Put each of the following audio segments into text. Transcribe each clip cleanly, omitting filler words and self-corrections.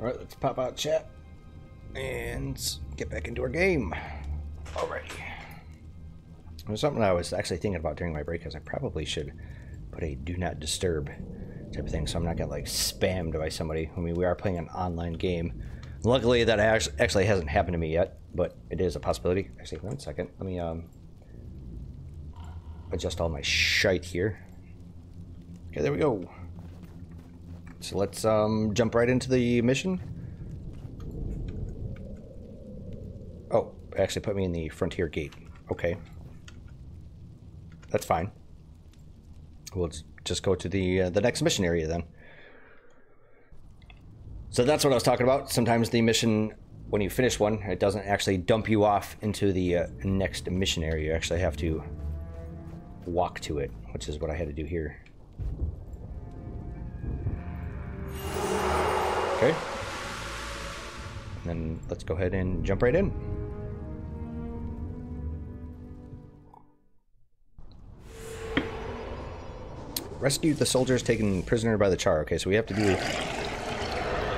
Alright, let's pop out chat and get back into our game. Alrighty. There's something I was actually thinking about during my break is I probably should put a do not disturb type of thing so I'm not getting like spammed by somebody. I mean, we are playing an online game. Luckily that actually hasn't happened to me yet, but it is a possibility. Actually, 1 second. Let me adjust all my shite here. Okay, there we go. So let's jump right into the mission. Oh, it actually put me in the frontier gate. Okay. That's fine. We'll just go to the next mission area then. So that's what I was talking about. Sometimes the mission, when you finish one, it doesn't actually dump you off into the next mission area. You actually have to walk to it, which is what I had to do here. Okay. And then let's go ahead and jump right in. Rescue the soldiers taken prisoner by the Char. Okay, so we have to do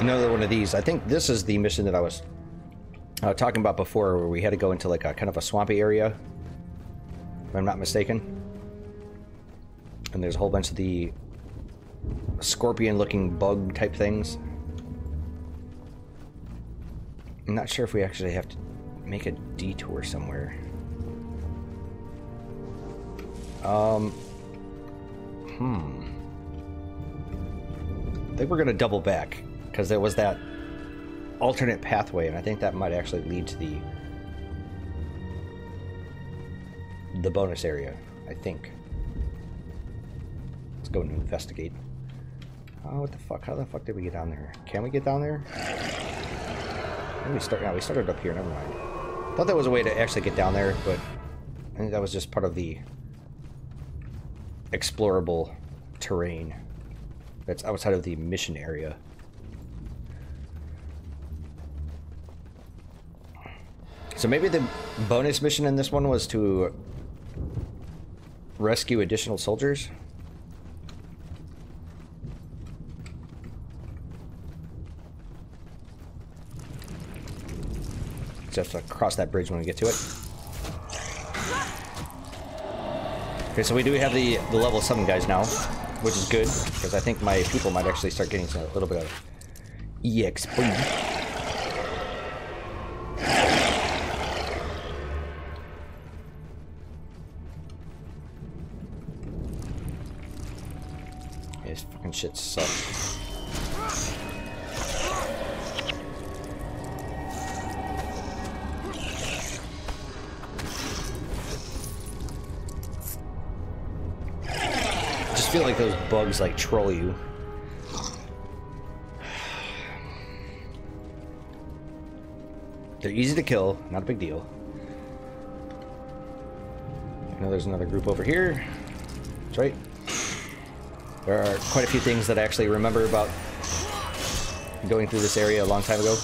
another one of these. I think this is the mission that I was talking about before, where we had to go into like a kind of a swampy area, if I'm not mistaken. And there's a whole bunch of the scorpion-looking bug type things. I'm not sure if we actually have to make a detour somewhere. I think we're gonna double back because there was that alternate pathway, and I think that might actually lead to the bonus area. I think. Let's go and investigate. Oh, what the fuck? How the fuck did we get down there? Can we get down there? We started up here. Never mind. Thought there was a way to actually get down there, but I think that was just part of the explorable terrain that's outside of the mission area. So maybe the bonus mission in this one was to rescue additional soldiers. Just have to cross that bridge when we get to it. Okay, so we do have the level 7 guys now, which is good, because I think my people might actually start getting a little bit of EXP. Yeah, this fucking shit sucks. I feel like those bugs like troll you. They're easy to kill, not a big deal. I know there's another group over here. That's right. There are quite a few things that I actually remember about going through this area a long time ago.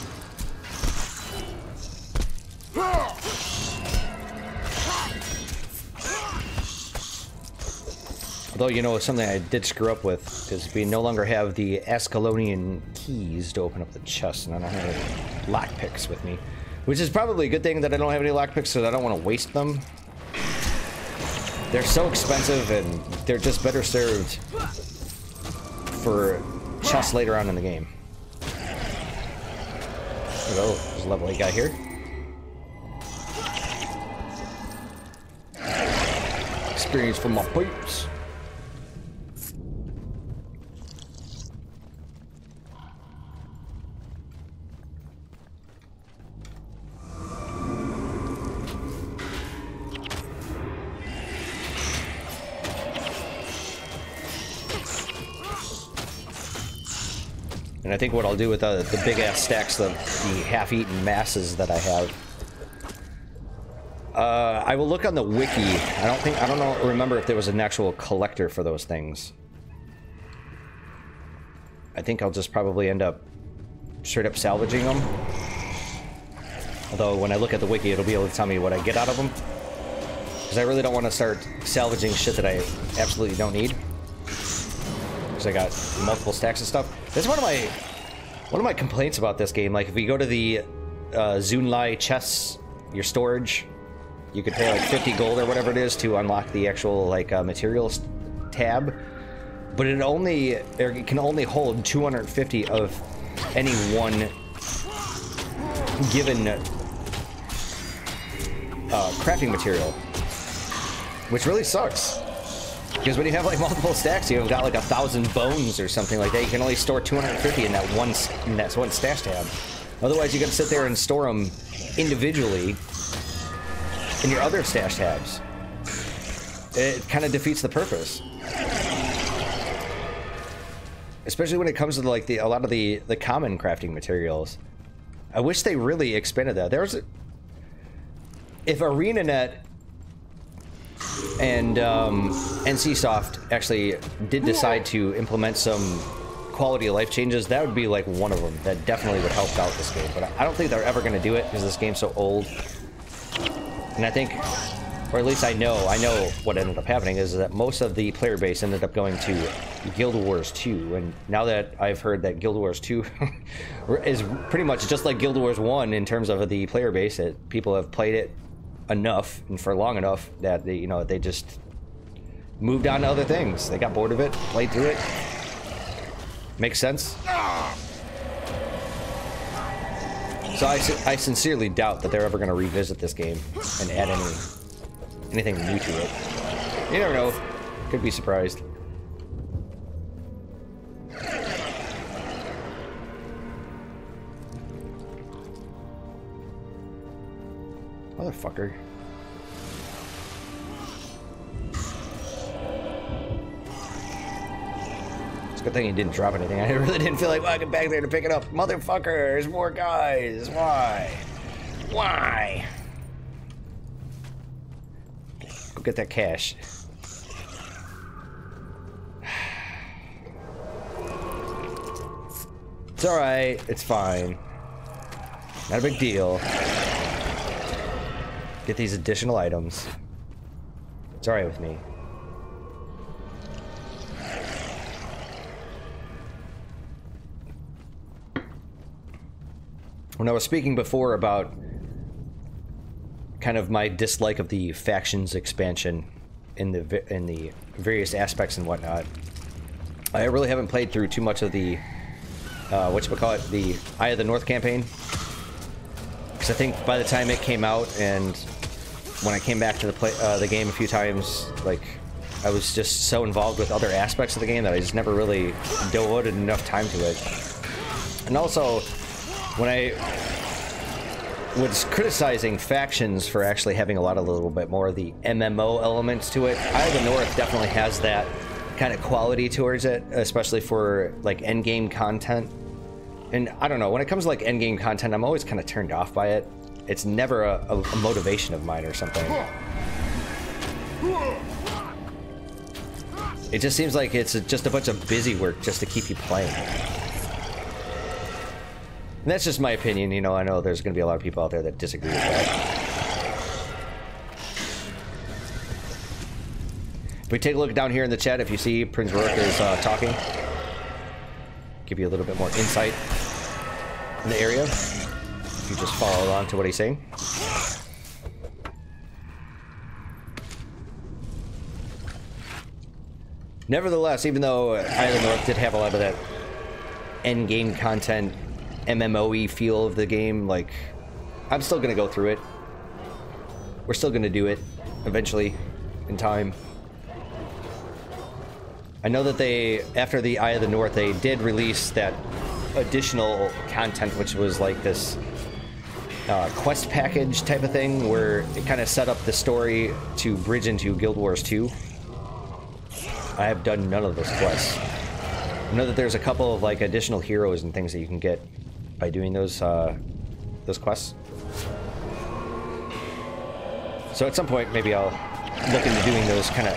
Although, you know, something I did screw up with is we no longer have the Ascalonian keys to open up the chest, and I don't have any lockpicks with me. Which is probably a good thing that I don't have any lockpicks, because I don't want to waste them. They're so expensive, and they're just better served for chests later on in the game. There we go, there's a level 8 guy here. Experience from my peeps. And I think what I'll do with the big ass stacks of the half-eaten masses that I have, I will look on the wiki. I don't remember if there was an actual collector for those things. I think I'll just probably end up straight up salvaging them. Although when I look at the wiki, it'll be able to tell me what I get out of them. Because I really don't want to start salvaging shit that I absolutely don't need. Because I got multiple stacks of stuff. That's one of my One of my complaints about this game, like if you go to the Zunlai chests, your storage, you could pay like 50 gold or whatever it is to unlock the actual like materials tab, but it can only hold 250 of any one given crafting material, which really sucks. Because when you have like multiple stacks, you've got like 1,000 bones or something like that. You can only store 250 in that one stash tab. Otherwise, you got to sit there and store them individually in your other stash tabs. It kind of defeats the purpose, especially when it comes to like a lot of the common crafting materials. I wish they really expanded that. If ArenaNet and NCSoft actually did decide to implement some quality of life changes, that would be like one of them that definitely would help out this game. But I don't think they're ever going to do it because this game's so old. And I think, or at least I know what ended up happening is that most of the player base ended up going to Guild Wars 2. And now that I've heard that Guild Wars 2 is pretty much just like Guild Wars 1 in terms of the player base, that people have played it enough and for long enough that they just moved on to other things. They got bored of it, played through it. Makes sense. So I sincerely doubt that they're ever going to revisit this game and add anything new to it. You never know. Could be surprised. Motherfucker. It's a good thing he didn't drop anything. I really didn't feel like walking back there to pick it up. Motherfucker, there's more guys. Why? Why? Go get that cash. It's alright. It's fine. Not a big deal. Get these additional items. It's alright with me. When I was speaking before about kind of my dislike of the factions expansion in the various aspects and whatnot, I really haven't played through too much of the whatchamacallit, the Eye of the North campaign. Because I think by the time it came out and when I came back to the game a few times, like, I was just so involved with other aspects of the game that I just never really devoted enough time to it. And also, when I was criticizing factions for actually having a little bit more of the MMO elements to it, Eye of the North definitely has that kind of quality towards it, especially for like endgame content. And I don't know, when it comes to like endgame content, I'm always kind of turned off by it. It's never a motivation of mine or something. It just seems like it's just a bunch of busy work just to keep you playing. And that's just my opinion, you know. I know there's going to be a lot of people out there that disagree with that. If we take a look down here in the chat, if you see Prince Rourke is talking, give you a little bit more insight in the area. If you just follow along to what he's saying. Nevertheless, even though Eye of the North did have a lot of that end-game content, MMO-y feel of the game, like, I'm still gonna go through it. We're still gonna do it eventually, in time. I know that after the Eye of the North, they did release that additional content, which was like this quest package type of thing, where it kind of set up the story to bridge into Guild Wars 2. I have done none of those quests. I know that there's a couple of like additional heroes and things that you can get by doing those quests. So at some point, maybe I'll look into doing those kind of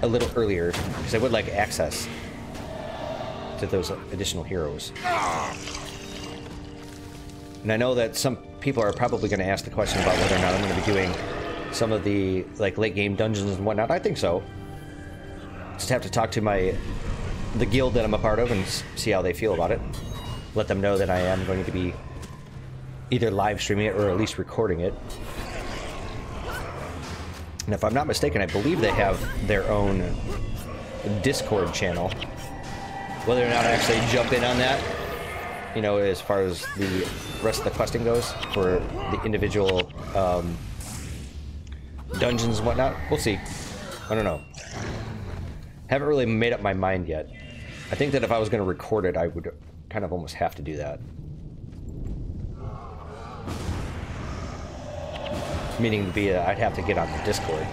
a little earlier, because I would like access to those additional heroes. And I know that some people are probably going to ask the question about whether or not I'm going to be doing some of the like late game dungeons and whatnot. I think so. Just have to talk to the guild that I'm a part of and see how they feel about it. let them know that I am going to be either live streaming it or at least recording it. And if I'm not mistaken, I believe they have their own Discord channel. Whether or not I actually jump in on that, you know, as far as the rest of the questing goes for the individual dungeons and whatnot, we'll see. I don't know. Haven't really made up my mind yet. I think that if I was going to record it, I would kind of almost have to do that. Meaning to be, I'd have to get on the Discord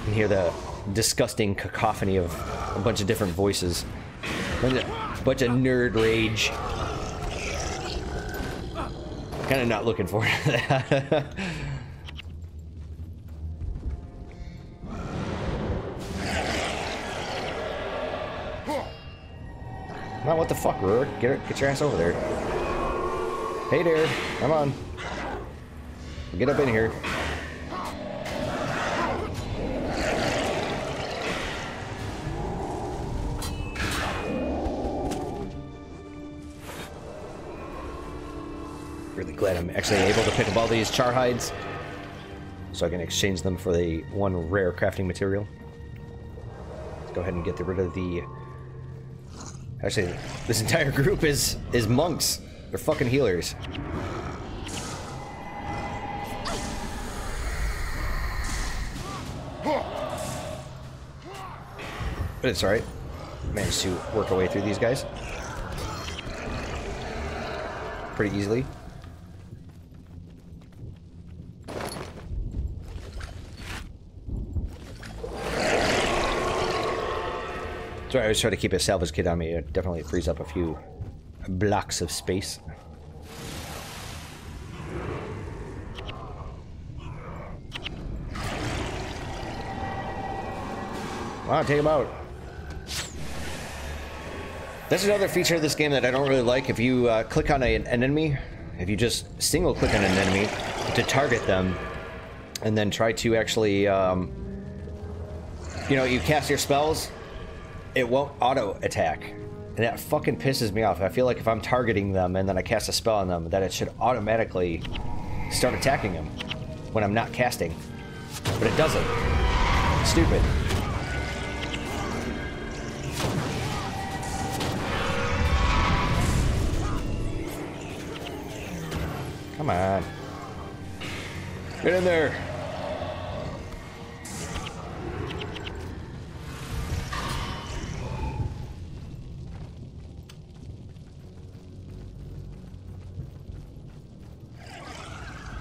and hear the disgusting cacophony of a bunch of different voices. A bunch of nerd rage. Kind of not looking forward to that. Now what the fuck, Rourke? Get your ass over there. Hey there, come on. Get up in here. Really glad I'm actually able to pick up all these char hides so I can exchange them for the one rare crafting material. Let's go ahead and get rid of the... Actually, this entire group is monks. They're fucking healers. But it's alright. Managed to work our way through these guys pretty easily. So I always try to keep a salvage kit on me. It definitely frees up a few blocks of space. Wow, take him out. That's another feature of this game that I don't really like. If you click on an enemy, if you just single click on an enemy to target them, and then try to actually, you know, you cast your spells, it won't auto attack. And that fucking pisses me off. I feel like if I'm targeting them and then I cast a spell on them, that it should automatically start attacking them when I'm not casting. But it doesn't. It's stupid. Come on. Get in there.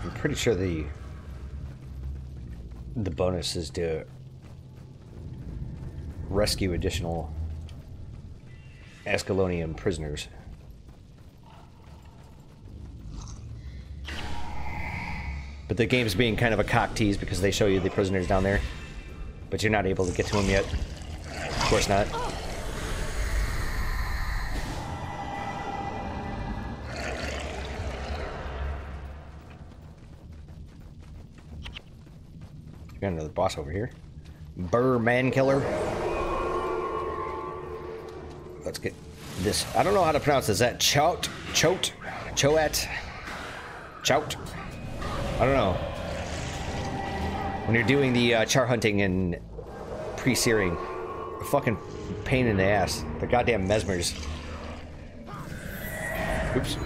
I'm pretty sure the bonus is to rescue additional Ascalonian prisoners. But the game's being kind of a cock tease because they show you the prisoners down there, but you're not able to get to them yet. Of course not. We got another boss over here. Burr Man Killer. Let's get this. I don't know how to pronounce this. Is that Chout? Choat? Choat? Chout? I don't know. When you're doing the char hunting and pre-searing, a fucking pain in the ass. The goddamn Mesmers. Oops.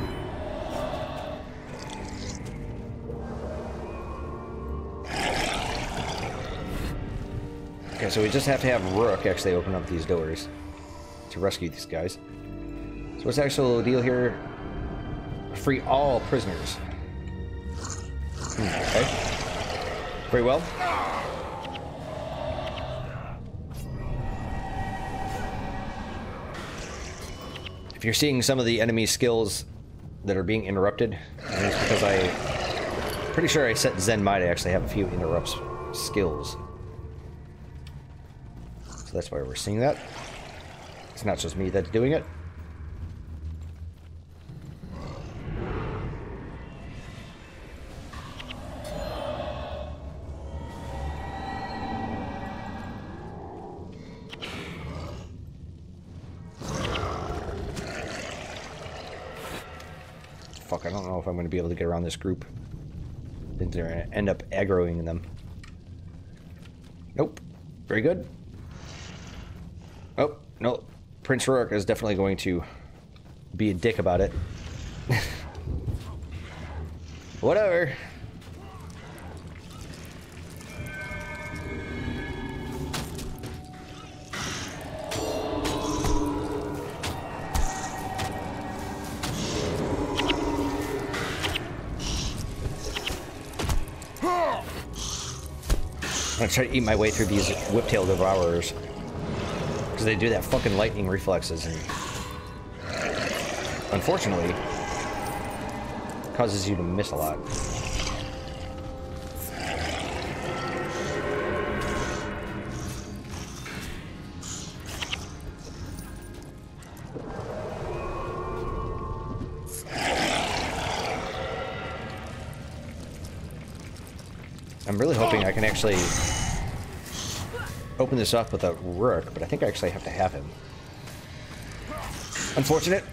Okay, so we just have to have Rook actually open up these doors to rescue these guys. So what's the actual deal here? Free all prisoners. Okay. Very well. If you're seeing some of the enemy skills that are being interrupted, it's because I'm pretty sure I set Zen Mai to actually have a few interrupts skills. So that's why we're seeing that. It's not just me that's doing it. fuck, I don't know if I'm going to be able to get around this group. I think they're going to end up aggroing them. Nope. Very good. Oh, no. Prince Rourke is definitely going to be a dick about it. Whatever. I'm gonna try to eat my way through these whiptail devourers. Because they do that fucking lightning reflexes and... unfortunately... causes you to miss a lot. I'm really hoping I can actually open this up with a Rourke, but I think I actually have to have him. Unfortunate,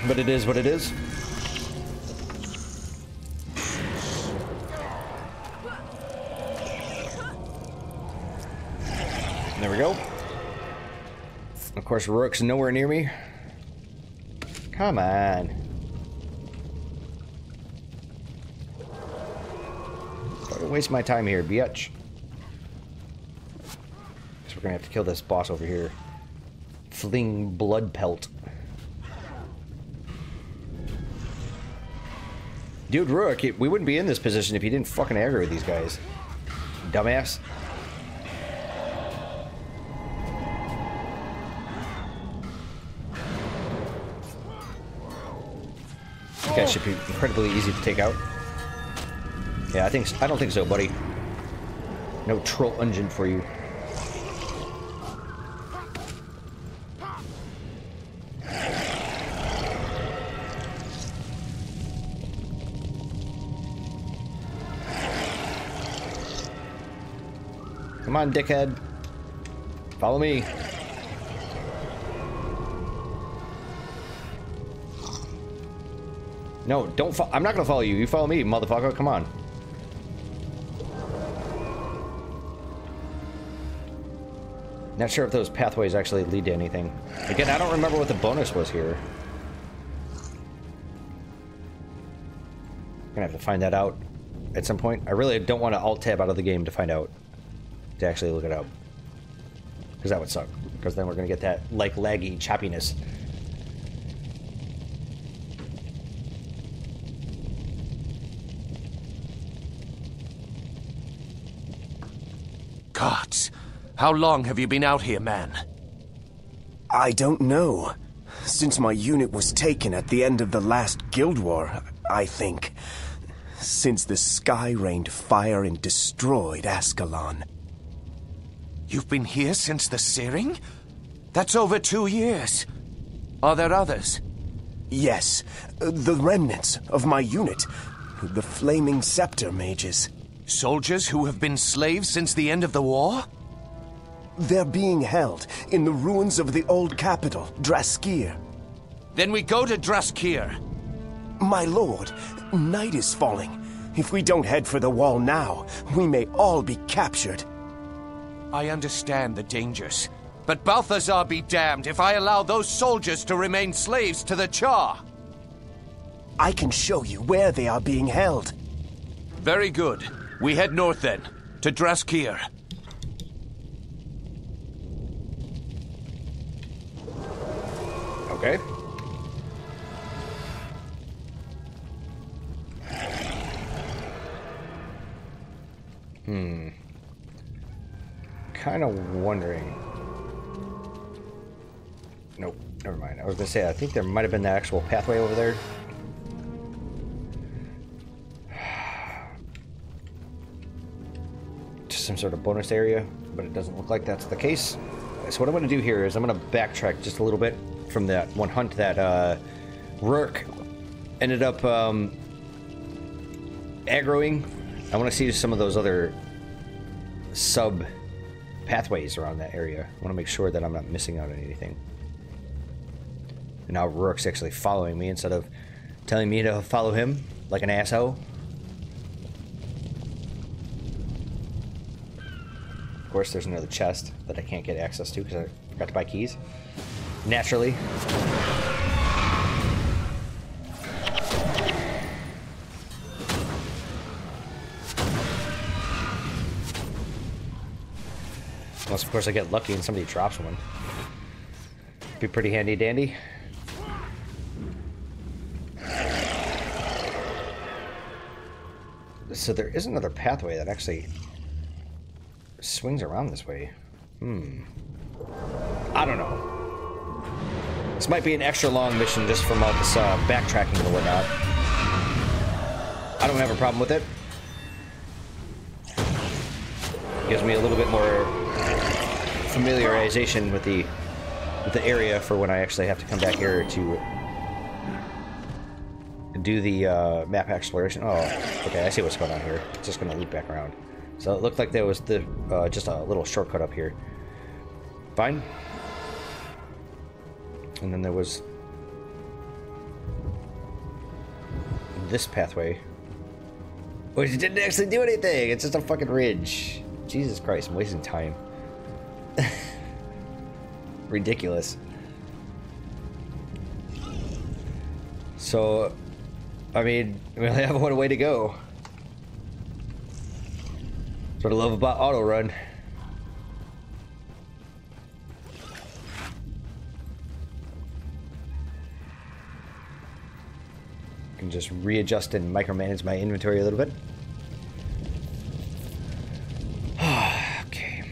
but it is what it is. There we go. Of course, Rourke's nowhere near me. Come on. Don't waste my time here, bitch. So we're gonna have to kill this boss over here. Fling blood pelt. Dude, Rourke, we wouldn't be in this position if you didn't fucking aggro with these guys. Dumbass. This guy should be incredibly easy to take out. Yeah, I don't think so, buddy. No troll engine for you. Come on, dickhead. Follow me. No, don't I'm not gonna follow you. You follow me, motherfucker. Come on. Not sure if those pathways actually lead to anything. Again, I don't remember what the bonus was here. Gonna have to find that out at some point. I really don't want to alt-tab out of the game to find out. To actually look it up. Because that would suck. Because then we're gonna get that, like, laggy choppiness. Gods, how long have you been out here, man? I don't know. Since my unit was taken at the end of the last Guild War, I think. Since the sky rained fire and destroyed Ascalon. You've been here since the Searing? That's over 2 years. Are there others? Yes, the remnants of my unit. The Flaming Scepter mages. Soldiers who have been slaves since the end of the war? They're being held in the ruins of the old capital, Draskir. Then we go to Draskir. My lord, night is falling. If we don't head for the wall now, we may all be captured. I understand the dangers, but Balthazar be damned if I allow those soldiers to remain slaves to the Char. I can show you where they are being held. Very good. We head north then, to Draskir. Okay. Kind of wondering. Nope, never mind. I was gonna say, I think there might have been the actual pathway over there. Just some sort of bonus area, but it doesn't look like that's the case. So what I'm gonna do here is I'm gonna backtrack just a little bit from that one hunt that Rourke ended up aggroing. I want to see some of those other sub pathways around that area. I want to make sure that I'm not missing out on anything. And now Rourke's actually following me instead of telling me to follow him like an asshole. Of course, there's another chest that I can't get access to because I forgot to buy keys. Naturally. Unless, of course, I get lucky and somebody drops one. Be pretty handy dandy. So there is another pathway that actually swings around this way. I don't know. This might be an extra long mission just from all this backtracking and whatnot. I don't have a problem with it. Gives me a little bit more familiarization with the area for when I actually have to come back here to do the map exploration. Oh, okay, I see what's going on here. It's just going to loop back around. So it looked like there was the just a little shortcut up here. Fine. And then there was this pathway. Which didn't actually do anything. It's just a fucking ridge. Jesus Christ, I'm wasting time. Ridiculous. So, I mean, we only have one way to go. That's what I love about auto run. I can just readjust and micromanage my inventory a little bit. Okay.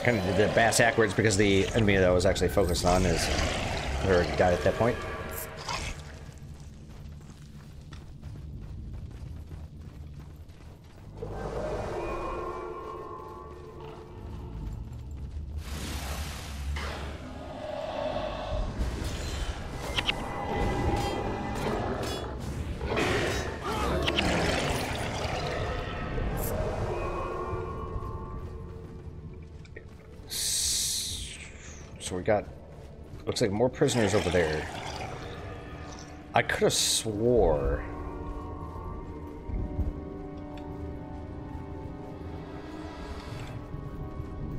Kind of did the bass backwards because the enemy that I was actually focused on is already died at that point. So we got, looks like more prisoners over there. I could have swore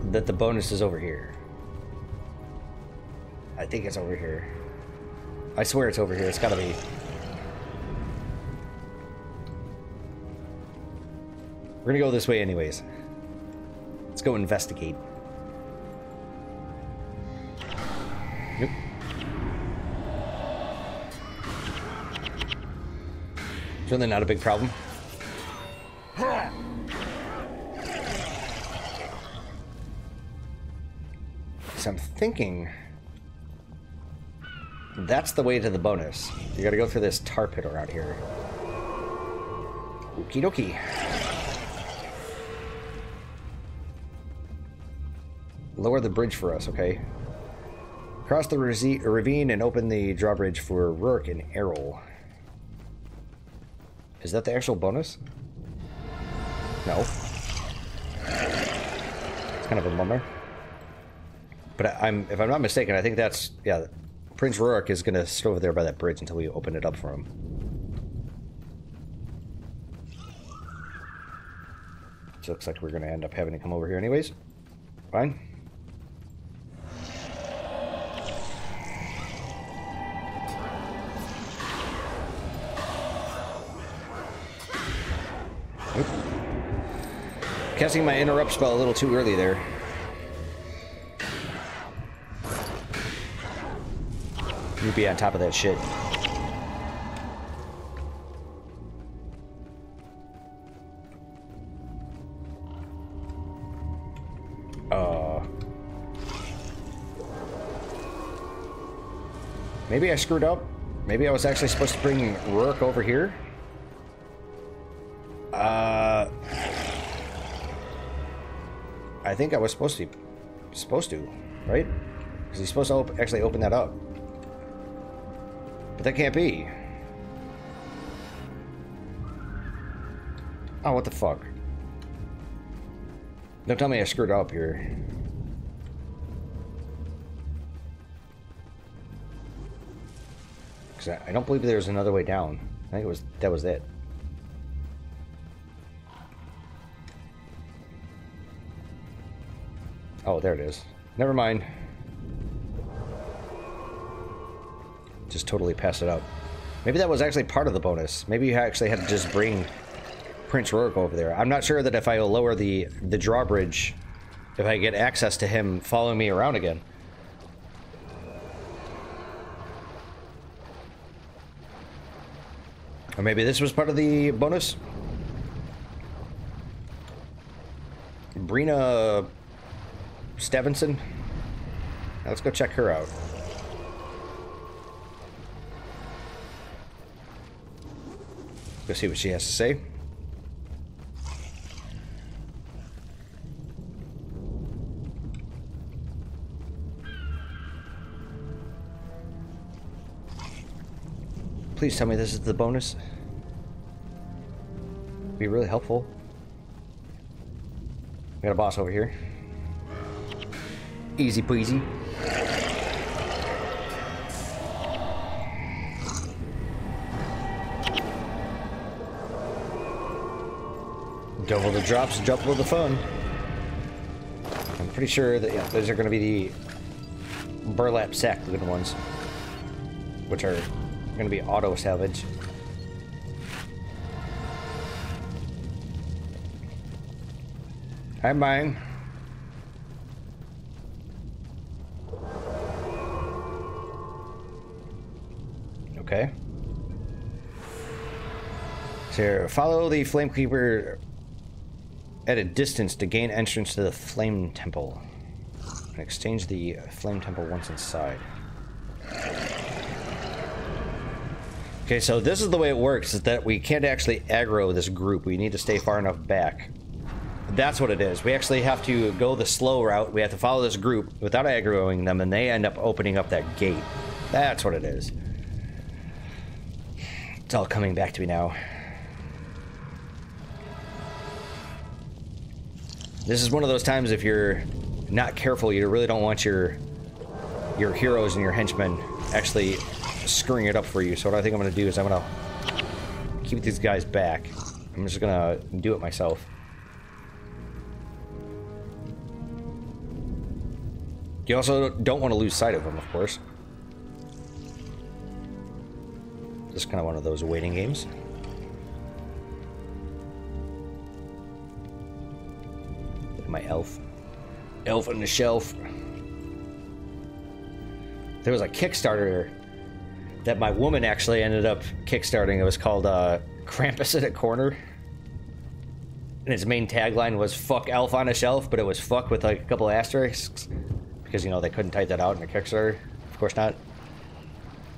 that the bonus is over here. I think it's over here. I swear it's over here. It's gotta be. We're gonna go this way anyways. Let's go investigate. Yep. Really not a big problem. So I'm thinking that's the way to the bonus. You gotta go through this tar pit around here. Okie dokie. Lower the bridge for us, okay? Cross the ravine and open the drawbridge for Rourke and Errol. Is that the actual bonus? No. It's kind of a bummer. But if I'm not mistaken, I think that's, yeah, Prince Rourke is going to sit over there by that bridge until we open it up for him. Which looks like we're going to end up having to come over here anyways. Fine. Oop. Casting my interrupt spell a little too early there. You'd be on top of that shit. Maybe I screwed up. Maybe I was actually supposed to bring Rourke over here. I think I was supposed to, right? Because he's supposed to actually open that up. But that can't be. Oh, what the fuck? Don't tell me I screwed up here. Because I don't believe there's another way down. I think that was it. Oh, there it is. Never mind. Just totally pass it up. Maybe that was actually part of the bonus. Maybe you actually had to just bring Prince Rourke over there. I'm not sure that if I lower the drawbridge, if I get access to him following me around again. Or maybe this was part of the bonus? Brina Stevenson? Now let's go check her out. Go see what she has to say. Please tell me this is the bonus. Be really helpful. We got a boss over here. Easy peasy. Double the drops, double the fun. I'm pretty sure that, yeah, those are going to be the burlap sack looking ones, which are going to be auto salvage. I'm buying. Okay. So follow the Flame Keeper at a distance to gain entrance to the Flame Temple. And exchange the Flame Temple once inside. Okay, so this is the way it works, is that we can't actually aggro this group. We need to stay far enough back. That's what it is. We actually have to go the slow route. We have to follow this group without aggroing them, and they end up opening up that gate. That's what it is. It's all coming back to me now. This is one of those times, if you're not careful, you really don't want your heroes and your henchmen actually screwing it up for you. So what I think I'm going to do is I'm going to keep these guys back. I'm just going to do it myself. You also don't want to lose sight of them, of course. This is kind of one of those waiting games. Look at my elf. Elf on the shelf. There was a Kickstarter that my woman actually ended up kickstarting. It was called Krampus in a Corner. And its main tagline was "Fuck Elf on a Shelf," but it was "fuck" with like a couple asterisks. Because, you know, they couldn't type that out in a Kickstarter. Of course not.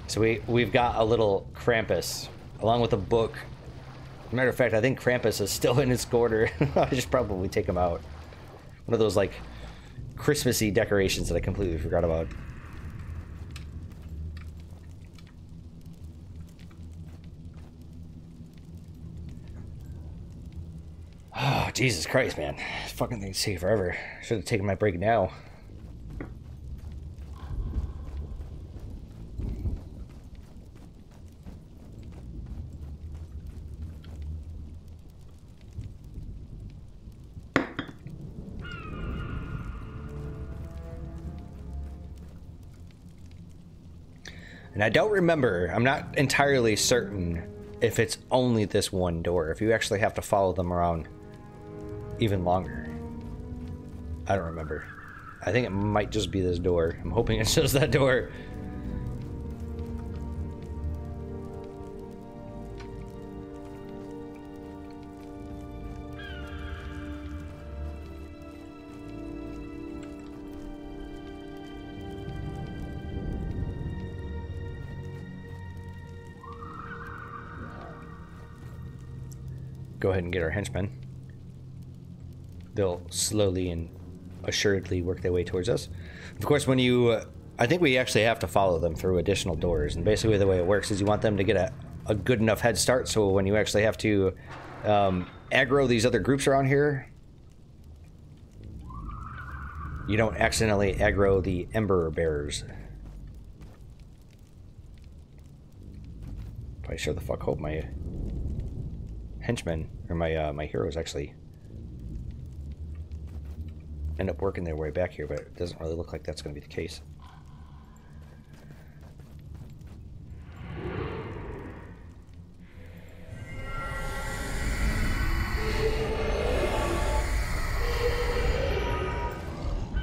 So we've got a little Krampus, along with a book. As a matter of fact, I think Krampus is still in his corner. I should probably take him out. One of those, like, Christmassy decorations that I completely forgot about. Oh, Jesus Christ, man. This fucking thing's taking forever. Should have taken my break now. And I don't remember, I'm not entirely certain if it's only this one door, if you actually have to follow them around even longer. I don't remember. I think it might just be this door. I'm hoping it's just that door. Go ahead and get our henchmen. They'll slowly and assuredly work their way towards us. Of course, when you I think we actually have to follow them through additional doors, and basically the way it works is you want them to get a good enough head start, so when you actually have to aggro these other groups around here, you don't accidentally aggro the Ember Bearers. I sure the fuck hope my henchmen, or my heroes actually end up working their way back here, but it doesn't really look like that's going to be the case.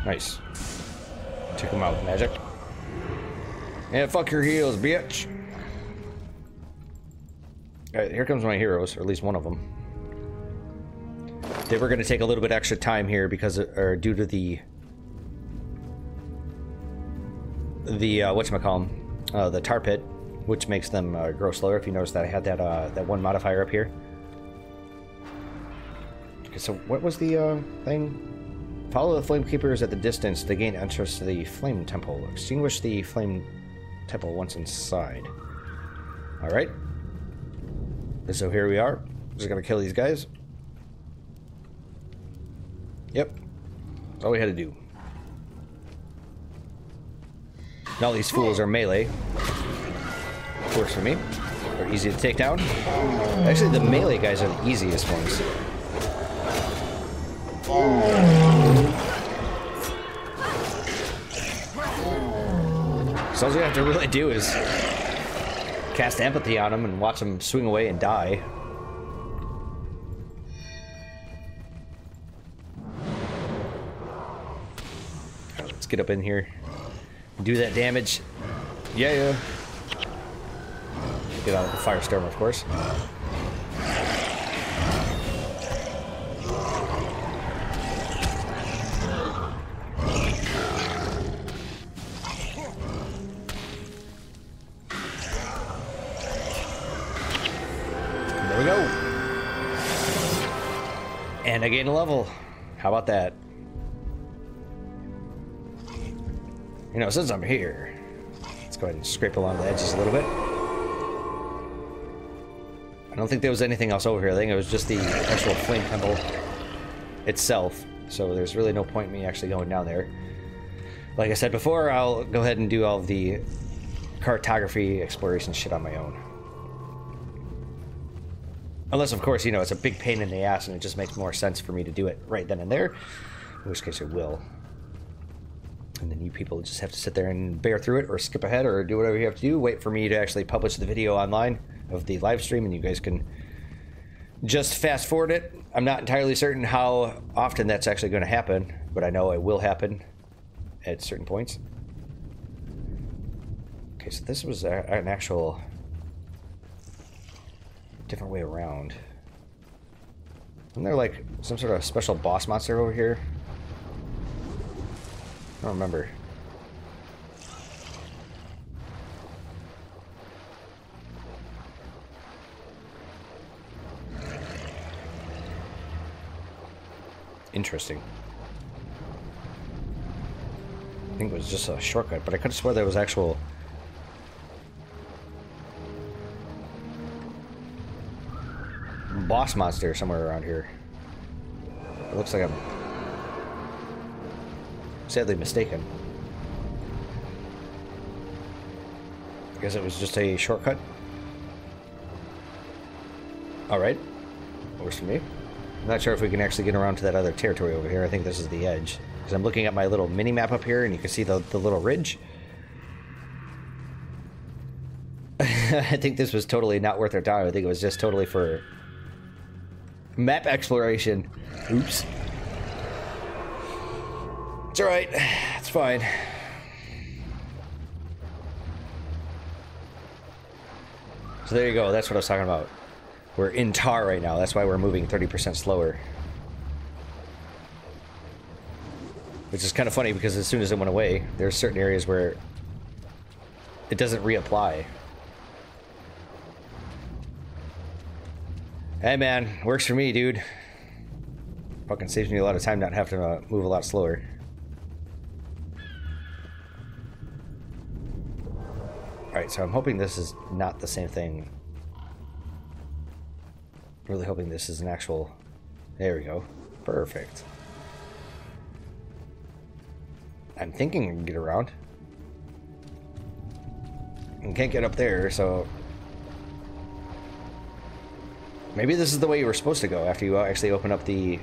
Nice. Took him out with magic. And fuck your heels, bitch. Alright, here comes my heroes, or at least one of them. They were going to take a little bit extra time here because, or due to the whatchamacallem, the tar pit, which makes them grow slower. If you notice that I had that one modifier up here. Okay, so what was the thing? Follow the flame keepers at the distance to gain entrance to the flame temple. Extinguish the flame temple once inside. Alright. So here we are. Just gonna kill these guys. Yep. That's all we had to do. Now these fools are melee. Works for me. They're easy to take down. Actually, the melee guys are the easiest ones. So all you have to really do is cast empathy on them and watch them swing away and die. Right, let's get up in here and do that damage. Yeah. Get out of the firestorm, of course. And I gain a level. How about that? You know, since I'm here, let's go ahead and scrape along the edges a little bit. I don't think there was anything else over here. I think it was just the actual flame temple itself. So there's really no point in me actually going down there. Like I said before, I'll go ahead and do all of the cartography exploration shit on my own. Unless, of course, you know, it's a big pain in the ass and it just makes more sense for me to do it right then and there. In which case I will. And then you people just have to sit there and bear through it or skip ahead or do whatever you have to do. Wait for me to actually publish the video online of the live stream and you guys can just fast forward it. I'm not entirely certain how often that's actually going to happen, but I know it will happen at certain points. Okay, so this was an actual different way around. Isn't there like some sort of special boss monster over here? I don't remember. Interesting. I think it was just a shortcut, but I could have sworn there was actual boss monster somewhere around here. It looks like I'm sadly mistaken. I guess it was just a shortcut. Alright. Works for me. I'm not sure if we can actually get around to that other territory over here. I think this is the edge. Because I'm looking at my little mini-map up here and you can see the little ridge. I think this was totally not worth our time. I think it was just totally for map exploration. Oops. It's alright. It's fine. So there you go. That's what I was talking about. We're in tar right now. That's why we're moving 30% slower. Which is kind of funny because as soon as it went away, there's certain areas where it doesn't reapply. Hey man, works for me, dude. Fucking saves me a lot of time not having to move a lot slower. Alright, so I'm hoping this is not the same thing. Really hoping this is an actual... There we go. Perfect. I'm thinking I can get around. I can't get up there, so... Maybe this is the way you were supposed to go after you actually open up the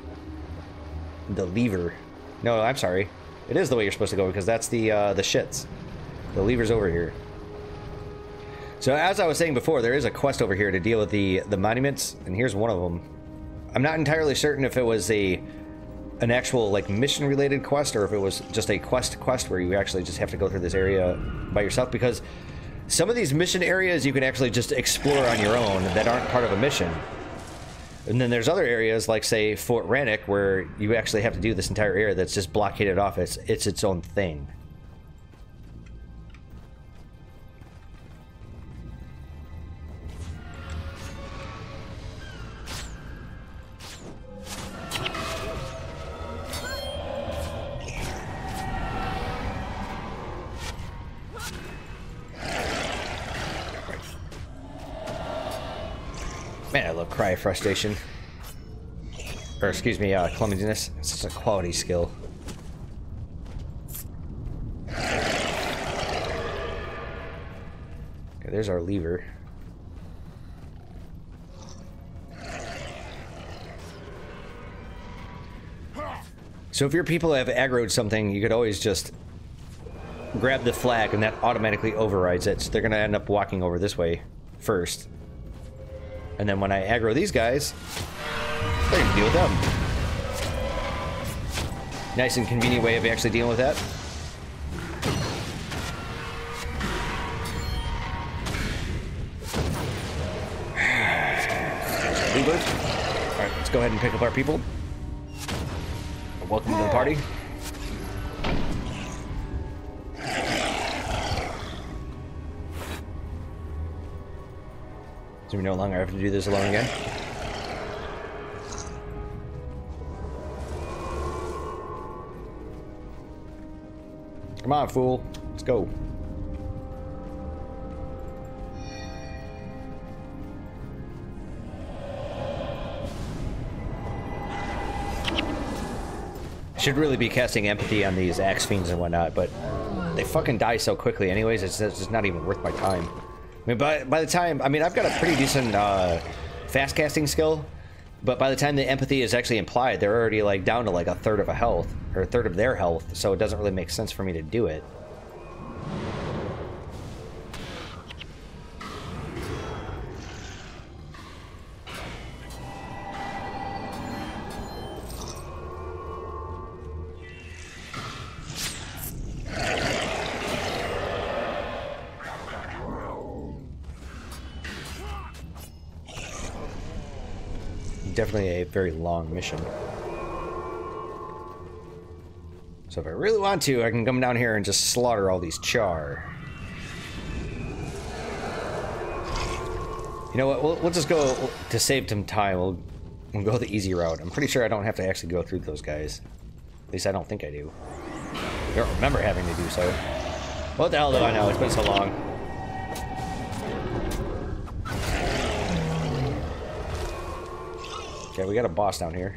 lever. No, I'm sorry. It is the way you're supposed to go because that's the shits. The lever's over here. So as I was saying before, there is a quest over here to deal with the monuments, and here's one of them. I'm not entirely certain if it was an actual like mission related quest or if it was just a quest where you actually just have to go through this area by yourself, because some of these mission areas you can actually just explore on your own that aren't part of a mission. And then there's other areas like, say, Fort Rannoch, where you actually have to do this entire area that's just blockaded off. It's its own thing. Man, I love cry of frustration. Or, excuse me, clumsiness. It's such a quality skill. Okay, there's our lever. So if your people have aggroed something, you could always just grab the flag and that automatically overrides it. So they're going to end up walking over this way first. And then when I aggro these guys, they're going to deal with them. Nice and convenient way of actually dealing with that. Alright, let's go ahead and pick up our people. Welcome to the party. So we no longer have to do this alone again. Come on, fool. Let's go. Should really be casting empathy on these axe fiends and whatnot, but they fucking die so quickly anyways, it's just not even worth my time. I mean, by the time, I mean, I've got a pretty decent fast casting skill, but by the time the empathy is actually implied, they're already like down to like a third of a health, or a third of their health, so it doesn't really make sense for me to do it. Definitely a very long mission. So if I really want to, I can come down here and just slaughter all these char. You know what? We'll just go to save some time. We'll go the easy route. I'm pretty sure I don't have to actually go through those guys. At least I don't think I do. I don't remember having to do so. What the hell do I know? It's been so long. Okay, we got a boss down here.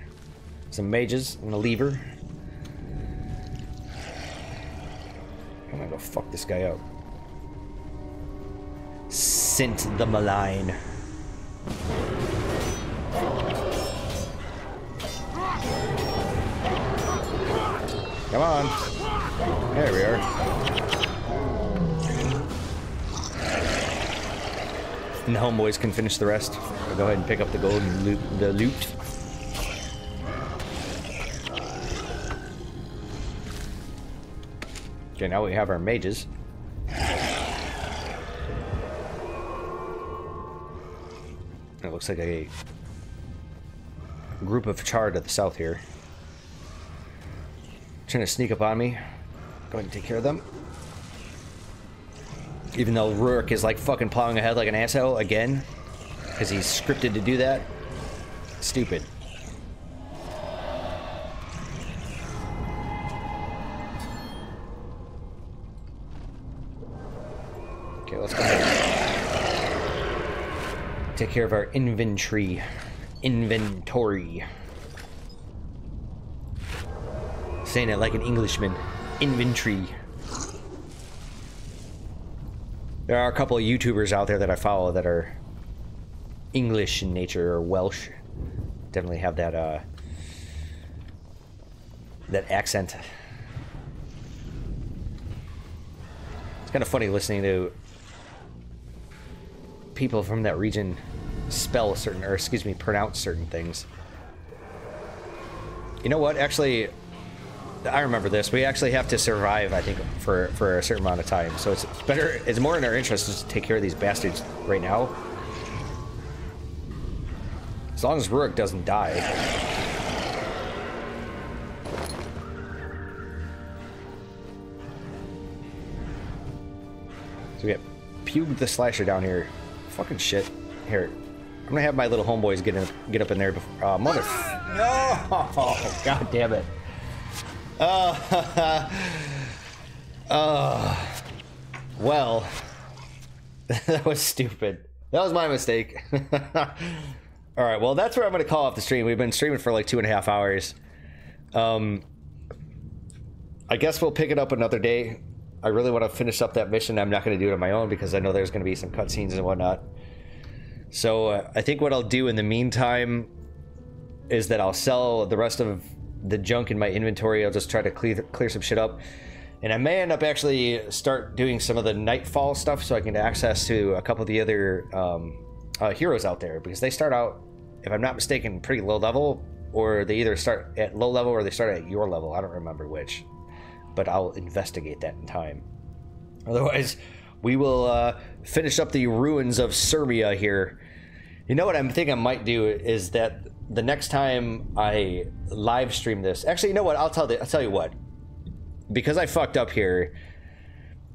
Some mages and a lever. I'm gonna go fuck this guy up. Scent the malign. Come on. There we are. And the homeboys can finish the rest. I'll go ahead and pick up the gold and loot. Okay, now we have our mages. It looks like a group of char to the south here. Trying to sneak up on me. Go ahead and take care of them. Even though Rurik is like fucking plowing ahead like an asshole again. Because he's scripted to do that. Stupid. Okay, let's go ahead. Take care of our inventory. Saying it like an Englishman. Inventory. There are a couple of YouTubers out there that I follow that are English in nature or Welsh. Definitely have that that accent. It's kind of funny listening to people from that region spell certain, or excuse me, pronounce certain things. You know what? Actually, I remember this. We actually have to survive, I think, for a certain amount of time. So it's better, it's more in our interest just to take care of these bastards right now. As long as Rurik doesn't die. So we got Pube the Slasher down here. Fucking shit. Here, I'm gonna have my little homeboys get up in there before. Mother. No! Oh, God damn it. Well, that was stupid. That was my mistake. All right, well, that's where I'm going to call off the stream. We've been streaming for like 2.5 hours. I guess we'll pick it up another day. I really want to finish up that mission. I'm not going to do it on my own because I know there's going to be some cutscenes and whatnot. So I think what I'll do in the meantime is that I'll sell the rest of the junk in my inventory. I'll just try to clear some shit up. And I may end up actually start doing some of the Nightfall stuff so I can access to a couple of the other heroes out there, because they start out, if I'm not mistaken, pretty low level, or they either start at low level or they start at your level. I don't remember which, but I'll investigate that in time. Otherwise, we will finish up the ruins of Sirmia here. You know what I'm thinking I might do is that the next time I live stream this, actually, you know what? I'll tell you what, because I fucked up here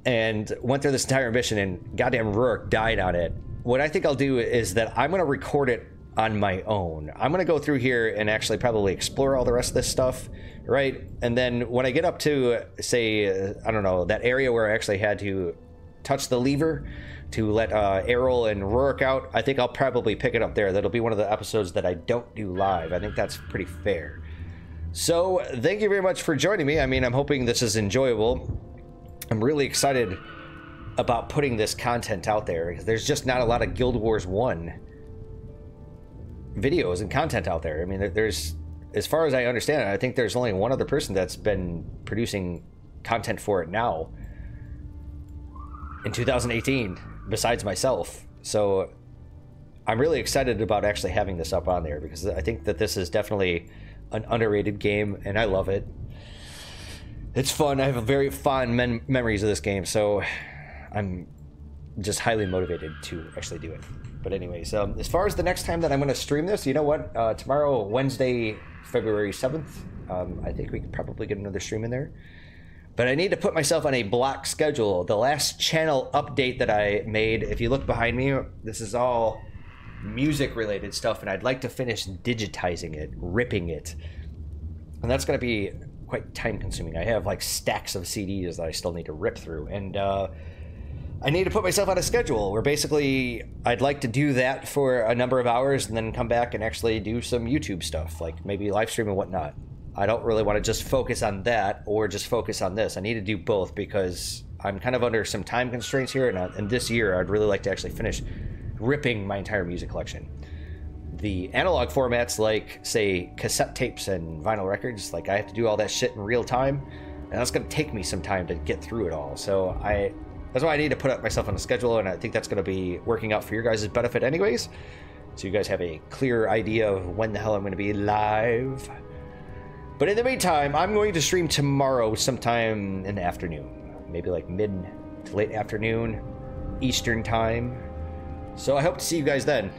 and went through this entire mission and goddamn Rurik died on it. What I think I'll do is that I'm going to record it on my own. I'm going to go through here and actually probably explore all the rest of this stuff, right? And then when I get up to, say, I don't know, that area where I actually had to touch the lever to let Errol and Rurik out, I think I'll probably pick it up there. That'll be one of the episodes that I don't do live. I think that's pretty fair. So thank you very much for joining me. I mean, I'm hoping this is enjoyable. I'm really excited about putting this content out there. There's just not a lot of Guild Wars 1 videos and content out there. I mean, there's, as far as I understand it, I think there's only one other person that's been producing content for it now in 2018 besides myself. So I'm really excited about actually having this up on there, because I think that this is definitely an underrated game and I love it. It's fun. I have very fond memories of this game, so I'm just highly motivated to actually do it. But anyways, as far as the next time that I'm going to stream this, you know what? Tomorrow, Wednesday, February 7th, I think we could probably get another stream in there. But I need to put myself on a block schedule. The last channel update that I made, if you look behind me, this is all music-related stuff, and I'd like to finish digitizing it, ripping it. And that's going to be quite time-consuming. I have like stacks of CDs that I still need to rip through, and I need to put myself on a schedule where basically I'd like to do that for a number of hours and then come back and actually do some YouTube stuff, like maybe live stream and whatnot. I don't really want to just focus on that or just focus on this. I need to do both because I'm kind of under some time constraints here, and this year I'd really like to actually finish ripping my entire music collection. The analog formats, like, say, cassette tapes and vinyl records, like, I have to do all that shit in real time, and that's going to take me some time to get through it all. So that's why I need to put myself on a schedule, and I think that's going to be working out for your guys' benefit anyways, so you guys have a clear idea of when the hell I'm going to be live. But in the meantime, I'm going to stream tomorrow sometime in the afternoon, maybe like mid to late afternoon Eastern time. So I hope to see you guys then.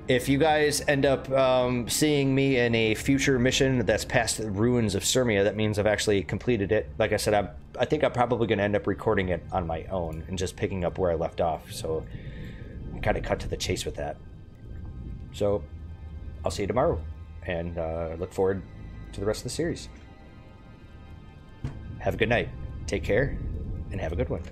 If you guys end up seeing me in a future mission that's past the ruins of Sirmia, that means I've actually completed it. Like I said, I think I'm probably going to end up recording it on my own and just picking up where I left off. So I kind of cut to the chase with that. So I'll see you tomorrow, and look forward to the rest of the series. Have a good night. Take care, and have a good one.